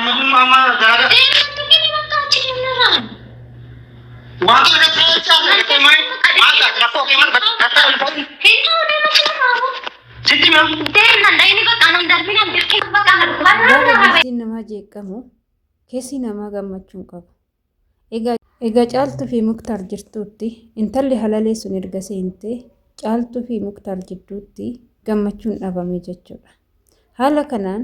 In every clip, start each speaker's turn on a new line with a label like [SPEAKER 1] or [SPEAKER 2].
[SPEAKER 1] mama gara. Waktu ada pecah, ada main. Masa aku gimana? Kata telepon. Siti mam.
[SPEAKER 2] Baay'een nama jeeqamu keessi namaa gammachuun qabu. Egaa caaltuu fi muktaar jirtuutti intalli halalee sun erga seentee caaltuu fi muktaar jidduutti gammachuun dhabame jechuudha. Haala kanaan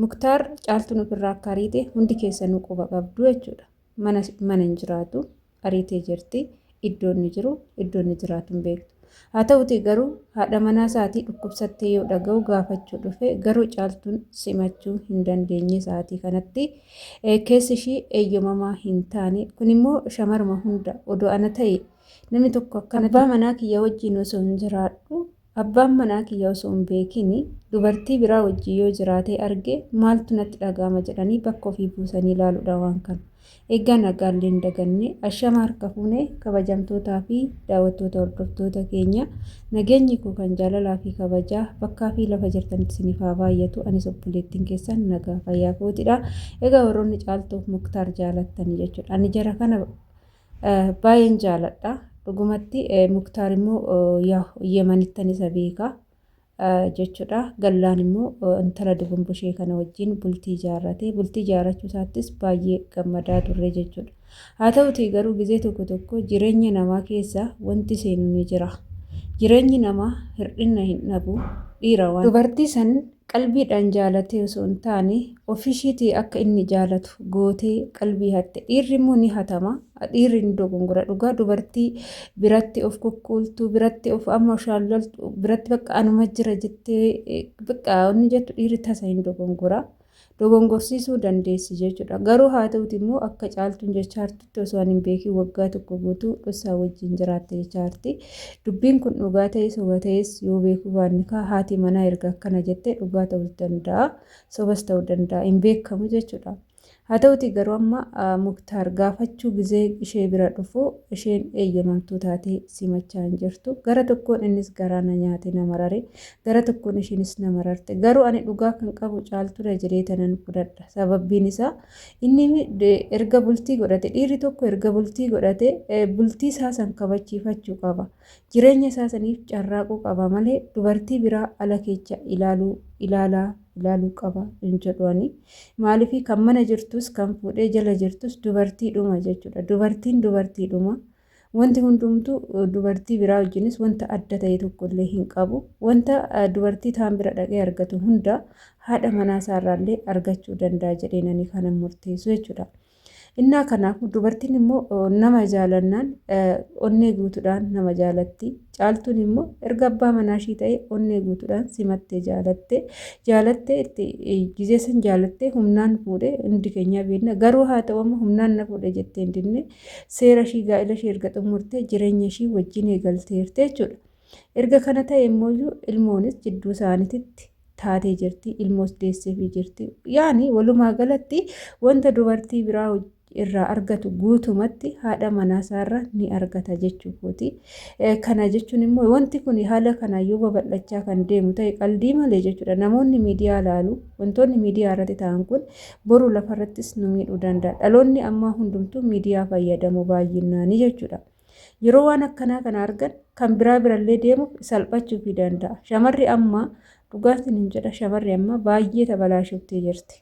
[SPEAKER 2] muktaar caaltuun ofirraa akka ariite hundi keessanuu quba qabdu jechuudha. Mana hin jiraatu ariitee jirti. Iddoon ni jiru, iddoon ni jiraatu hin beektu. Haa ta'uti garuu haadha manaa isaatii dhukkubsattee yoo dhaga'u gaafachuu dhufe garuu caaltuun simachuu hin dandeenye isaatii kanatti keessi ishii eeyyamamaa hin taane kun immoo shamarma hunda odoo ana ta'e namni tokko akkana abbaa manaa kiyya wajjin osoo hin jiraadhu abbaan manaa kiyya osoo hin beekin dubartii biraa wajjin yoo jiraatee arge maaltu natti dhaga'ama jedhanii bakka ofii buusanii ilaaluudha waan kana. Egaa nagaalleen daganne ashama harka fuunee kabajamtootaa fi daawwattoota hordoftoota keenya nageenyi koo kan jaalalaa fi kabajaa bakkaa fi lafa jirtanitti isiniif haa baay'atu anis obboleettiin keessan nagaa fayyaa kootidha. Egaa warroonni caaltuuf muktaar jaalattanii jechuudha. Ani jara kana baay'een jaaladha. Dhugumatti muktaar immoo yemanittan isa beeka. Jechuudha gallaan immoo intala dubumbushee kana wajjin bultii ijaarrachuu isaattis baay'ee gammadaa turre jechuudha. Haa ta'uti garuu gizee tokko jireenya namaa keessa wanti seenu ni jira. Jireenyi namaa hir'ina hin dhabu dhiira waan dubartii san qalbiidhaan jaalatee osoo hin taane ofishiitii akka inni jaalatu gootee qalbii hatte dhiirri immoo ni hatama. Dhiirri ni dogongora dhugaa dubartii biratti of kukkuultu biratti of amma shaallaltu biratti bakka anuma jira jettee bakka inni jettu dhiirri tasa hin dogongora. Dogongorsiisuu dandeessi jechuudha. Garuu haa ta'uti immoo akka caaltuun jechaartutti osoo hin beekin waggaa tokko guutuu dhossaa wajjin jiraatte jechaarti. Dubbiin kun dhugaa ta'es soba ta'es yoo beekuu baanne haati manaa erga akkana jettee dhugaa ta'uu danda'a. Sobas ta'uu danda'a hin beekamu jechuudha. Haa ta'uti garuu amma muktaar gaafachuu gizee ishee bira dhufu isheen eeyyamamtuu taatee simachaa hin jirtu. Gara tokkoon innis garaa na nyaate na marare gara tokkoon isheenis na mararte. Garuu ani dhugaa kan qabu caaltuudha jedhee tanan fudhadha. Sababbiin isaa inni erga bultii godhate dhiirri tokko erga bultii godhate bultii isaa san kabachiifachuu qaba. Jireenya isaa saniif carraaquu qaba malee dubartii biraa ala keessa ilaaluu qaba hin jedhuani. Maaliif kan mana jirtus kan fuudhee jala jirtus dubartiidhuma jechuudha. Dubartiin dubartiidhuma. Wanti hundumtuu dubartii biraa wajjinis wanta adda ta'e tokkollee hin qabu. Wanta dubartii taan bira dhaqee argatu hunda haadha manaa isaarraallee argachuu danda'a jedhee nani kanan murteessu jechuudha. Innaa kanaafuu dubartiin immoo nama jaalannaan onnee guutuudhaan nama jaalatti. Caaltuun immoo erga abbaa manaa ishii ta'e onnee guutuudhaan simattee jaalattee itti gizeessan jaalattee humnaan fuudhee hundi keenya beekna. Garuu haa ta'u amma humnaan na fuudhe jettee hin dinne seera ishii gaa'ela ishii erga xumurtee jireenya ishii wajjin eegalteerti jechuudha. Erga kana ta'e immoo ilmoonis jidduu isaaniitti taatee jirti. Ilmoos deesseefii jirti. Yaani walumaa galatti wanta dubartii biraa irraa argatu guutumatti haadha manaasaarra ni argata jechuukooti. Kana jechuun immoo wanti kun haala kanaan yoo babal'achaa kan deemu ta'e qaldii malee jechuudha. Namoonni miidiyaa ilaalu wantoonni miidiyaa irratti ta'an kun boru lafarrattis nu miidhuu danda'a. Dhaloonni ammaa hundumtuu miidiyaa fayyadamu baay'inaan jechuudha. Yeroo waan akkanaa kana argan kan biraa birallee deemu salphachuu danda'a. Shamarri ammaa dhugaatiin hin jedha shamarri ammaa baay'ee tabalaashoftee jirti.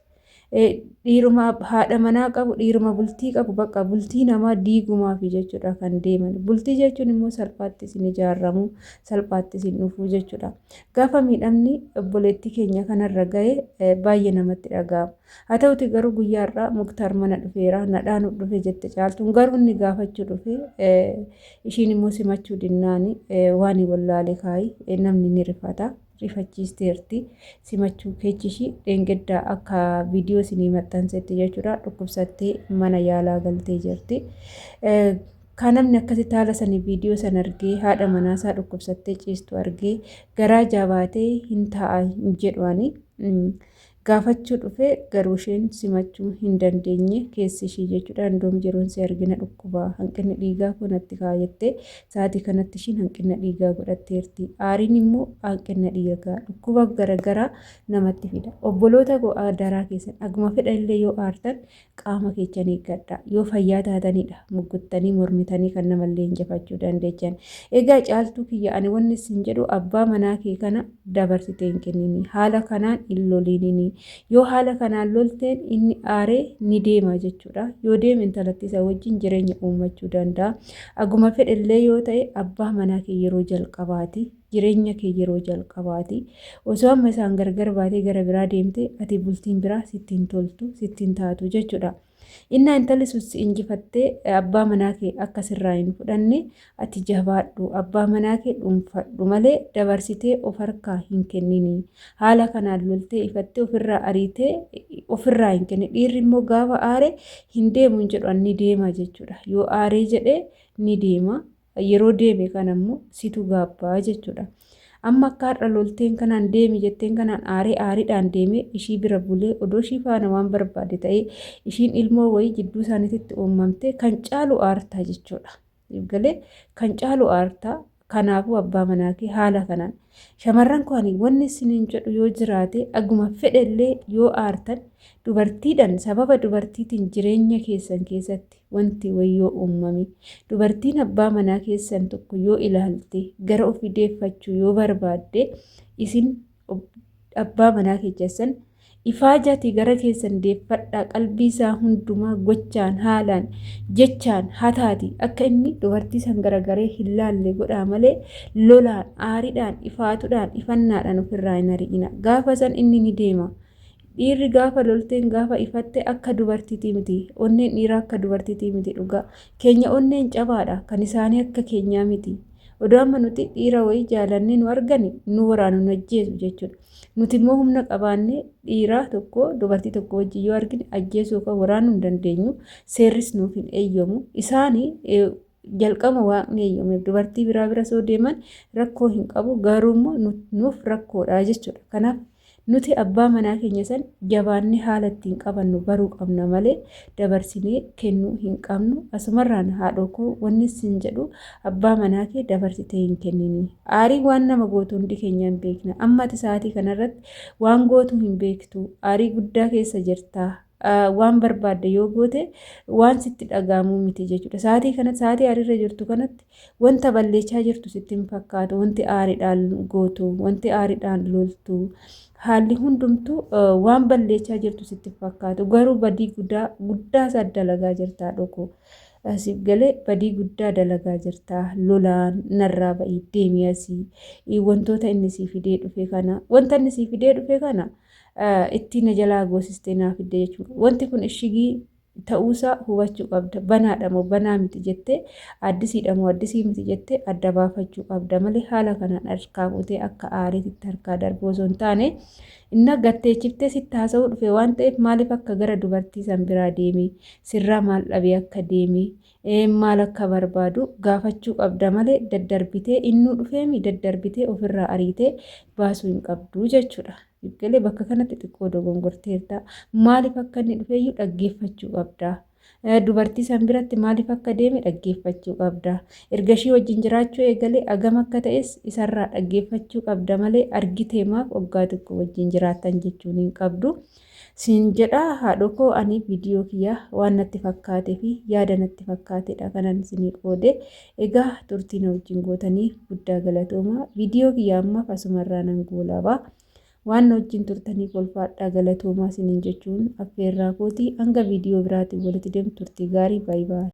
[SPEAKER 2] Dhiiruma haadha manaa qabu dhiiruma bultii qabu bakka bultii namaa diigumaafi jechuudha kan deeman. Bultii jechuun immoo salphaatti isin ijaaramu salphaatti isin dhufu jechuudha. Gaafa miidhamni obboleettii keenya kanarra ga'e baay'ee namatti dhaga'ama. Haa ta'uti garuu guyyaarraa muktaar mana dhufeera nadhaan dhufe jette caaltuun garuu inni gaafachuu dhufe ishiin immoo simachuu dinnaani waan wallaalee kaayi namni ni rifata. Rifachiisteerti simachuu keechishii dheengaddaa akka viidiyoo isinii maxxansetti jechuudha. Dhukkubsattee mana yaalaa galtee jirti. Kan namni akkasitti haala sanii viidiyoo sana argee haadha manaasaa dhukkubsattee ciistu argee garaa jabaatee hin taa'a hin jedhuani. gaafachuu dhufee garuu isheen simachuu hin dandeenye keessi ishii jechuudha. Indoom yeroon si argina dhukkubaa hanqinni dhiigaa kunatti kaayattee sa'aatii kanatti ishiin hanqina dhiigaa godhatteerti. Aariin immoo hanqina dhiigaa dhukkuba garagaraa namatti fida. Obboloota go'aa daraa keessan aguma fedha illee yoo aartan qaama keessan eeggadha. Yoo fayyaa taatanidha mugguttanii mormitanii kan namallee injifachuu dandeechan. Egaa caaltuu kiyya ani wanni isin jedhu abbaa manaa kee kana dabarsitee hin kennini. Haala kanaan hin loliinini. Yoo haala kanaan lolteen inni aaree ni deema jechuudha. Yoo deeme intalatti isa wajjin jireenya uumachuu danda'a. Aguma fedhallee yoo ta'e abbaa manaa kee yeroo jalqabaati. Jireenya kee yeroo jalqabaati. Osoo amma isaan gargar baatee gara biraa deemte ati bultiin biraa sittiin toltu sittiin taatu jechuudha. Innaa intalli sun si injifattee abbaa manaa kee akkasirraa hin fudhanne ati jabaadhu abbaa manaa kee dhuunfadhu malee dabarsitee of harkaa hin kennini. Haala kanaan loltee ifattee ofirraa ariitee ofirraa hin kenni. Dhiirri immoo gaafa aare hin deemu hin jedhu ni deema jechuudha. Yoo aaree jedhee ni deema. Yeroo deeme kana immoo situ gaabbaa jechuudha. Amma akka har'a lolteen kanaan deemi jetteen kanaan aariidhaan deemee ishii bira bulee odoo ishii faana waan barbaade ta'ee ishiin ilmoo wayii jidduu isaaniitti uumamte kan caalu aartaa jechuudha. Galee kan caalu aartaa kanaafuu abbaa manaa kee haala kanaan shamarran koanii wanni isiniin jedhu yoo jiraate aguma fedhallee yoo aartan dubartiidhaan sababa dubartiitiin jireenya keessan keessatti wanti wayyoo uumame dubartiin abbaa manaa keessan tokko yoo ilaalte gara ofii deeffachuu yoo barbaadde isin abbaa manaa keessan ifaajaatii gara keessan deeffadhaa qalbii isaa hundumaa gochaan haalaan jechaan hataati akka inni dubartii san garagaree hin laalle godhaa malee lolaan aariidhaan ifaatuudhaan ifannaadhaan ofirraa hin ari'ina. Gaafa san inni ni deema. Dhiirri gaafa lolteen gaafa ifatte akka dubartiitii miti. Onneen dhiiraa akka dubartiitii miti dhugaa. Keenya onneen cabaadha kan isaanii akka keenyaa miti. Odoo amma nuti dhiira wayii jaalannee nu argani nu waraanu nu ajjeesu jechuudha. Nuti immoo humna qabaannee dhiiraa tokko dubartii tokko wajjin yoo argine ajjeesuu kan waraanuu hin dandeenyu seerris nuuf hin eeyyamu. Isaanii jalqaba waaqni eeyyameef dubartii biraa bira soo deeman rakkoo hin qabu garuu immoo nuuf rakkoodha jechuudha. Kanaaf nuti abbaa manaa keenya san jabaannee haala ittiin qabannu baruu qabna malee dabarsinee kennuu hin qabnu. Asumarraan haadhoo koo wanni isin jedhu abbaa manaa kee dabarsitee hin kennini. Aarii waan nama gootu hundi keenya hin beekna. Amma ati sa'aatii kanarratti waan gootu hin beektu. Aarii guddaa keessa jirta. Waan barbaadde yoo goote waan sitti dhagaamuu miti jechuudha. Sa'aatii kanatti sa'aatii aariirra jirtu kanatti wanta balleechaa jirtu sitti hin fakkaatu. Wanti aariidhaan gootu, wanti aariidhaan loltu. Haalli hundumtuu waan balleechaa jirtu sitti fakkaatu garuu badii guddaa isaa dalagaa jirtaa dhokoo asiif galee badii guddaa dalagaa jirtaa lolaan narraa ba'ii deemee asii wantoota inni sii fidee dhufe kana wanta inni sii fidee dhufe kana itti na jalaa goosistee naa fidee jechuudha. Wanti kun ishigii ta'uusaa hubachuu qabda. Banaadha moo banaa miti jettee addisiidha moo addisii miti jettee adda baafachuu qabda malee haala kanaan harkaa fuutee akka aariitti harkaa darbuu osoo hin taane inni gatteechiftee sitti haasa'uu dhufe waan ta'eef maaliif akka gara dubartii san biraa deemee sirraa maal dhabee akka deemee maal akka barbaadu gaafachuu qabda malee daddarbitee innuu dhufeemi daddarbitee ofirraa ariitee baasuu hin qabdu jechuudha. Galee bakka kanatti xiqqoo dogongorteerta. Maaliif akka inni dhufeeyyuu dhaggeeffachuu qabda. Dubartii san biratti maaliif akka deeme dhaggeeffachuu qabda. Erga ishii wajjin jiraachuu eegalee agam akka ta'es isarraa dhaggeeffachuu qabda malee argitee maaf waggaa tokko wajjin jiraatan jechuun hin qabdu. Siin jedhaa haadhoo koo ani viidiyoo kiyyaa waan natti fakkaatee fi yaada natti fakkaateedha kanan isinii qoode. Egaa turtii na wajjin gootanii guddaa galatooma. Viidiyoo kiyyaa ammaaf asumarraa nan goolabaa. Waan wajjin turtanii kolfaadhaa galatoomaa isiniin jechuun affeerraa kootii hanga viidiyoo biraatiin walitti deemtu turtii gaarii baay'ee.